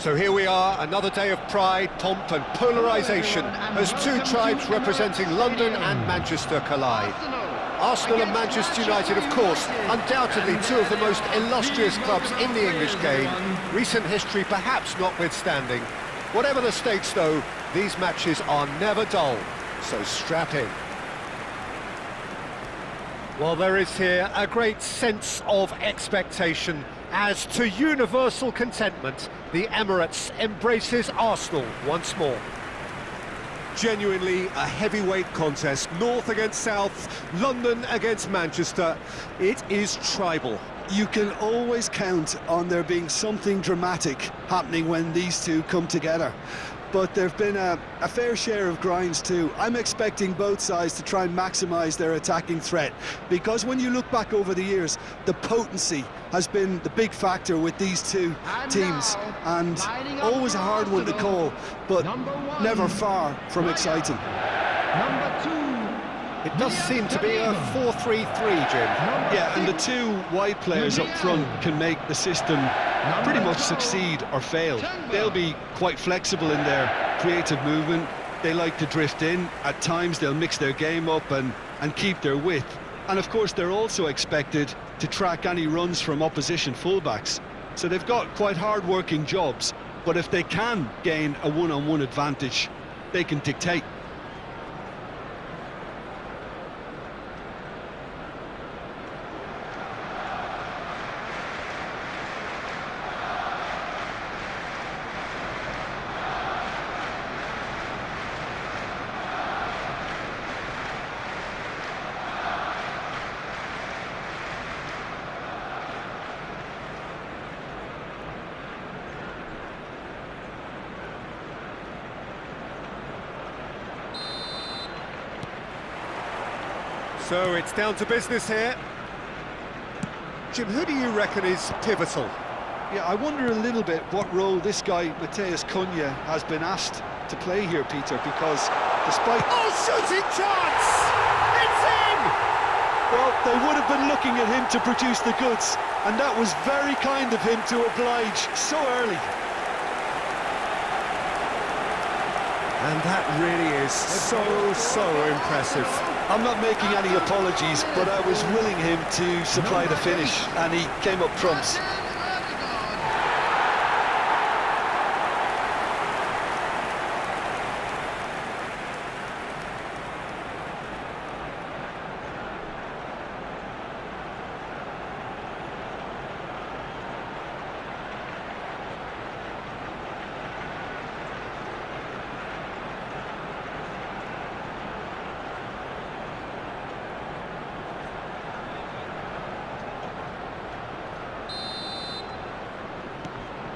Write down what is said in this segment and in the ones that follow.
So here we are, another day of pride, pomp and polarisation as two tribes representing London and Manchester collide. Arsenal and Manchester United, of course, undoubtedly two of the most illustrious clubs in the English game, recent history perhaps notwithstanding. Whatever the stakes though, these matches are never dull, so strap in. Well, there is here a great sense of expectation as to universal contentment, the Emirates embraces Arsenal once more. Genuinely a heavyweight contest, North against South, London against Manchester. It is tribal. You can always count on there being something dramatic happening when these two come together. But there have been a fair share of grinds too. I'm expecting both sides to try and maximise their attacking threat, because when you look back over the years, the potency has been the big factor with these two teams, and always a hard one to call, but never far from exciting. It does seem to be a 4-3-3, Jim. Yeah, and the two wide players up front can make the system pretty much succeed or fail. They'll be quite flexible in their creative movement. They like to drift in. At times they'll mix their game up and keep their width. And of course they're also expected to track any runs from opposition fullbacks. So they've got quite hard-working jobs, but if they can gain a one-on-one advantage, they can dictate. So it's down to business here. Jim, who do you reckon is pivotal? Yeah, I wonder a little bit what role this guy, Matheus Cunha, has been asked to play here, Peter, because despite... Oh, shooting chance! It's in! Well, they would have been looking at him to produce the goods, and that was very kind of him to oblige so early. And that really is so impressive. I'm not making any apologies, but I was willing him to supply the finish, and he came up trumps.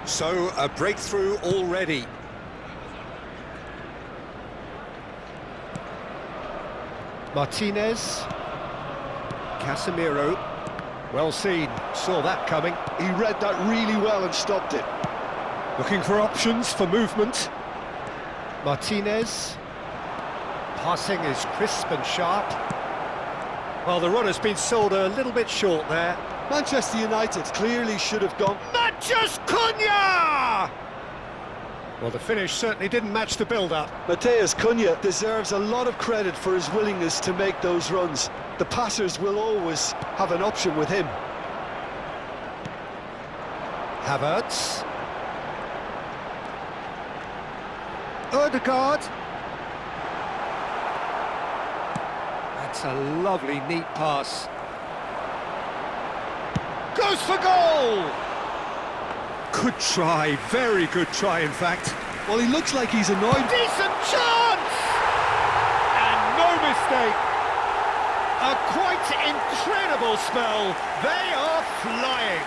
So, a breakthrough already. Martinez. Casemiro. Well seen, saw that coming. He read that really well and stopped it. Looking for options for movement. Martinez. Passing is crisp and sharp. Well, the run has been sold a little bit short there. Manchester United clearly should have gone... Matches Cunha! Well, the finish certainly didn't match the build-up. Matheus Cunha deserves a lot of credit for his willingness to make those runs. The passers will always have an option with him. Havertz. Odegaard. That's a lovely, neat pass. Goes for goal! Good try, very good try in fact. Well, he looks like he's annoyed. Decent chance! And no mistake. A quite incredible spell. They are flying.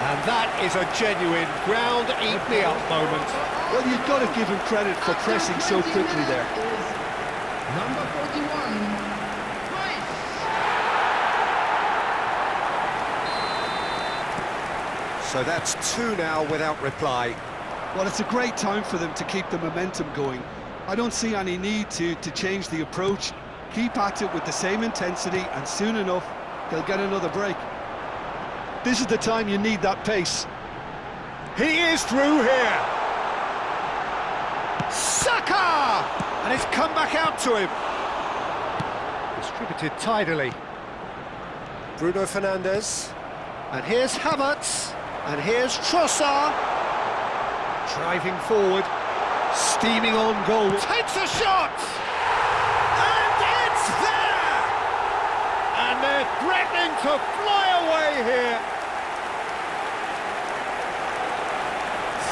And that is a genuine ground-eat-me-up moment. Well, you've got to give him credit for pressing so quickly there. Number 41. So that's two now without reply. Well, it's a great time for them to keep the momentum going. I don't see any need to change the approach. Keep at it with the same intensity, and soon enough, they'll get another break. This is the time you need that pace. He is through here. Saka! And it's come back out to him. Distributed tidily. Bruno Fernandes. And here's Havertz. And here's Trossard. Driving forward. Steaming on goal. Takes a shot! And it's there! And they're threatening to fly away here.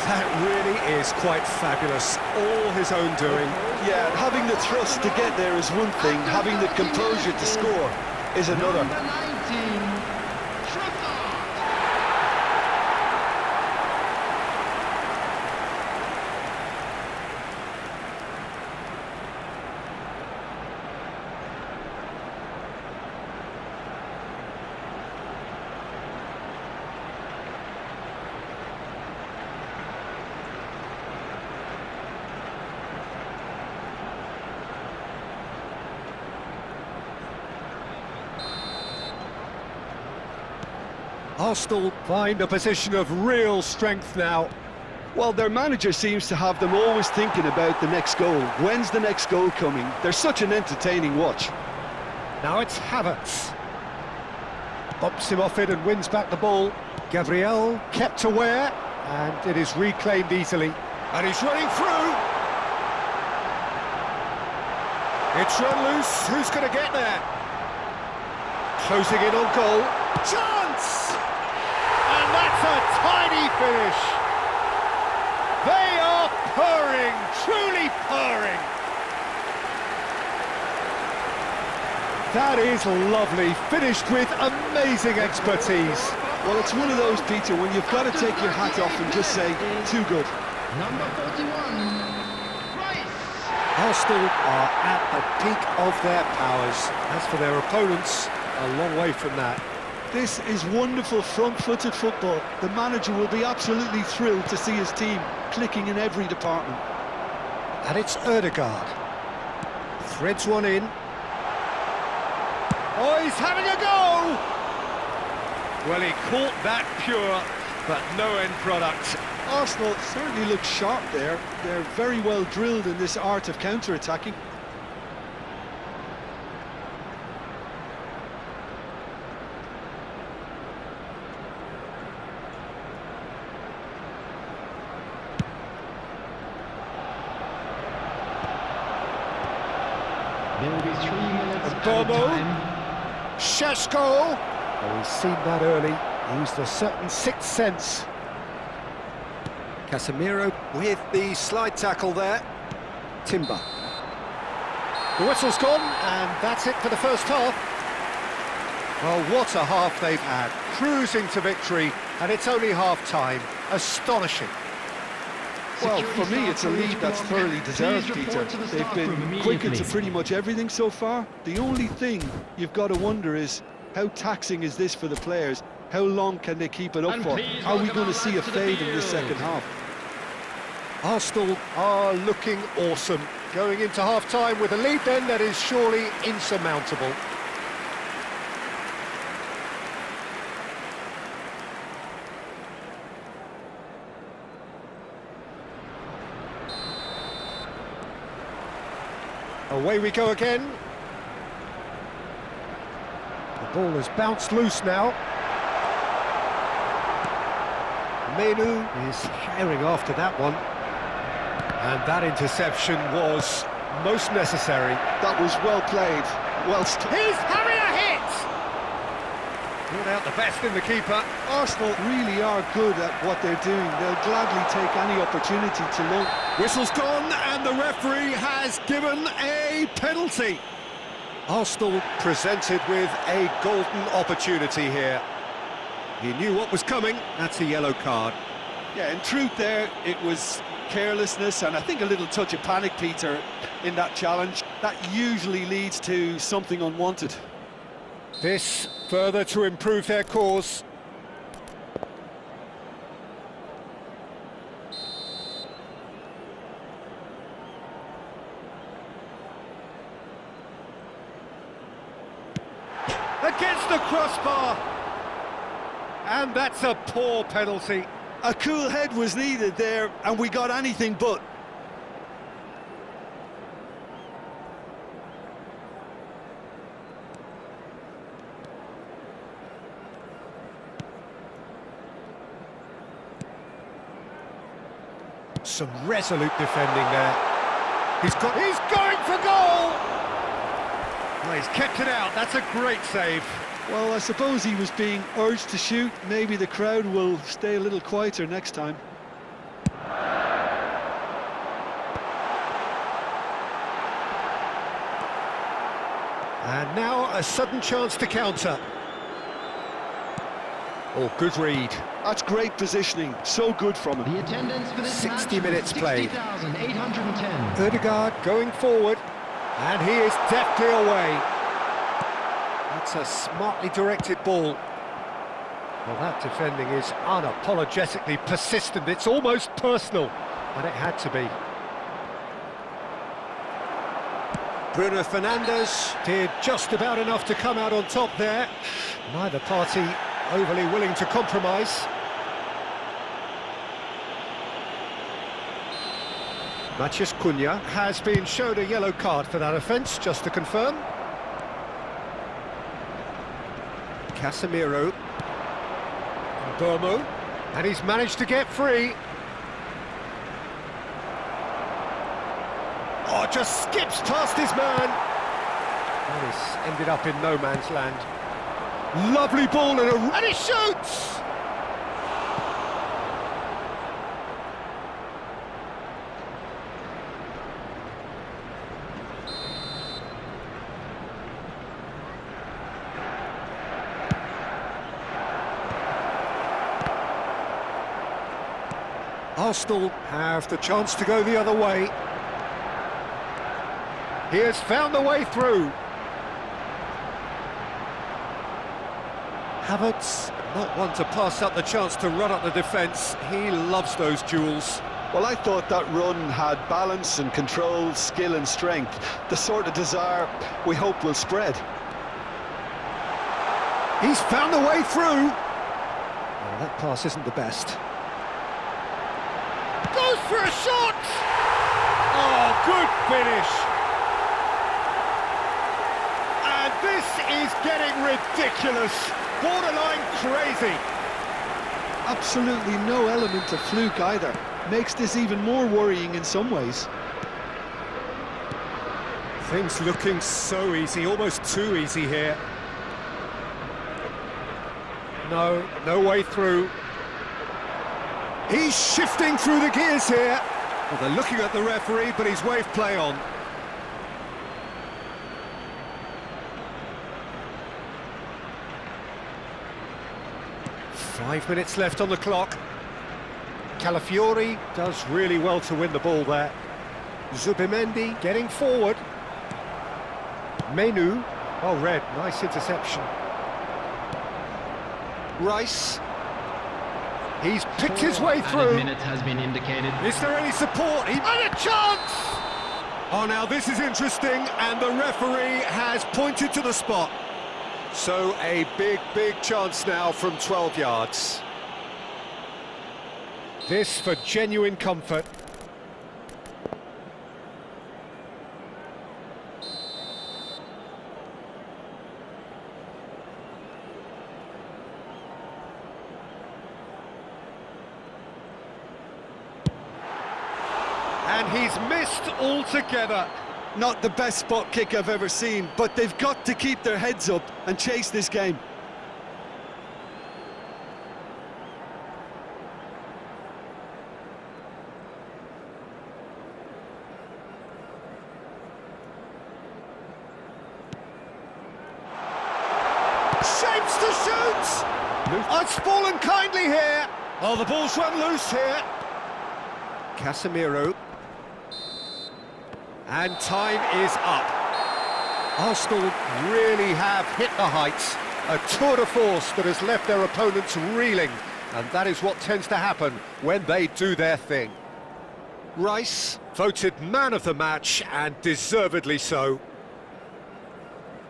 That really is quite fabulous. All his own doing. Yeah, having the thrust to get there is one thing, having the composure to score is another. Number 19, Trossard. Arsenal find a position of real strength now. Well, their manager seems to have them always thinking about the next goal. When's the next goal coming? They're such an entertaining watch. Now it's Havertz. Bops him off it and wins back the ball. Gabriel kept aware, and it is reclaimed easily. And he's running through. It's run loose. Who's going to get there? Closing in on goal. Chance! And that's a tiny finish. They are purring, truly purring. That is lovely, finished with amazing expertise. Well, it's one of those, Peter, when you've got to take your hat off and just say, too good. Number 41, Rice. Arsenal are at the peak of their powers. As for their opponents, a long way from that. This is wonderful front-footed football. The manager will be absolutely thrilled to see his team clicking in every department. And it's Ødegaard. Threads one in. Oh, he's having a go! Well, he caught that pure, but no end product. Arsenal certainly look sharp there. They're very well drilled in this art of counter-attacking. There will be 3 minutes Bobo. added time. Sheshko! Oh, he's seen that early. Used a certain sixth sense. Casemiro with the slide tackle there. Timber. The whistle's gone, and that's it for the first half. Well, what a half they've had. Cruising to victory, and it's only half-time. Astonishing. Well, for me, it's a lead that's thoroughly deserved, Peter. They've been quicker to pretty much everything so far. The only thing you've got to wonder is, how taxing is this for the players? How long can they keep it up for? Are we going to see a fade in this second half? Arsenal are looking awesome. Going into half-time with a lead then that is surely insurmountable. Away we go again. The ball has bounced loose now. Menu is herring after that one. And that interception was most necessary. That was well played. Well He's having a hit! Brought out the best in the keeper. Arsenal really are good at what they're doing. They'll gladly take any opportunity to look. Whistle's gone and the referee has given a penalty. Arsenal presented with a golden opportunity here. He knew what was coming. That's a yellow card. Yeah, in truth there, it was carelessness and I think a little touch of panic, Peter, in that challenge. That usually leads to something unwanted. This further to improve their cause. Against the crossbar. And that's a poor penalty. A cool head was needed there, and we got anything but. Some resolute defending there. He's going for goal! Well, he's kept it out, that's a great save. Well, I suppose he was being urged to shoot. Maybe the crowd will stay a little quieter next time. And now a sudden chance to counter. Oh, good read. That's great positioning, so good from him. The attendance for this 60 match minutes played. 60,810. Odegaard going forward, and he is deftly away. That's a smartly directed ball. Well, that defending is unapologetically persistent. It's almost personal, and it had to be. Bruno Fernandes did just about enough to come out on top there. Neither party overly willing to compromise. Matheus Cunha has been shown a yellow card for that offence, just to confirm. Casemiro. Burmo. And he's managed to get free. Oh, just skips past his man. And he's ended up in no man's land. Lovely ball and he shoots! Arsenal have the chance to go the other way. He has found the way through. Havertz, not one to pass up the chance to run up the defence. He loves those duels. Well, I thought that run had balance and control, skill and strength. The sort of desire we hope will spread. He's found the way through. Oh, that pass isn't the best. Goes for a shot! Oh, good finish! And this is getting ridiculous. Borderline crazy. Absolutely no element of fluke either. Makes this even more worrying in some ways. Things looking so easy, almost too easy here. No way through. He's shifting through the gears here. Well, they're looking at the referee, but he's waved play on. Five minutes left on the clock. Calafiori does really well to win the ball there. Zubimendi getting forward. Menu. Oh, Red, nice interception. Rice. He's picked his way through. Minutes has been indicated. Is there any support? He had a chance! Oh, now this is interesting, and the referee has pointed to the spot. So a big chance now from 12 yards. This for genuine comfort. And he's missed altogether. Not the best spot kick I've ever seen, but they've got to keep their heads up and chase this game. Shapes to shoot! Oh, it's fallen kindly here. Oh, the ball's run loose here. Casemiro. And time is up. Arsenal really have hit the heights. A tour de force that has left their opponents reeling. And that is what tends to happen when they do their thing. Rice, voted man of the match, and deservedly so.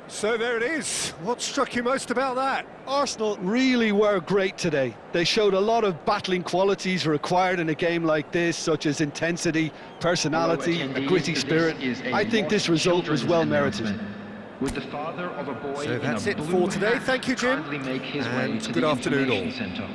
So there it is. What struck you most about that? Arsenal really were great today. They showed a lot of battling qualities required in a game like this, such as intensity, personality, a gritty spirit. I think this result was well merited. Would the father of a boy So that's in a it blue for today. hat Thank you, Jim. kindly make his way And to good the afternoon all. information centre?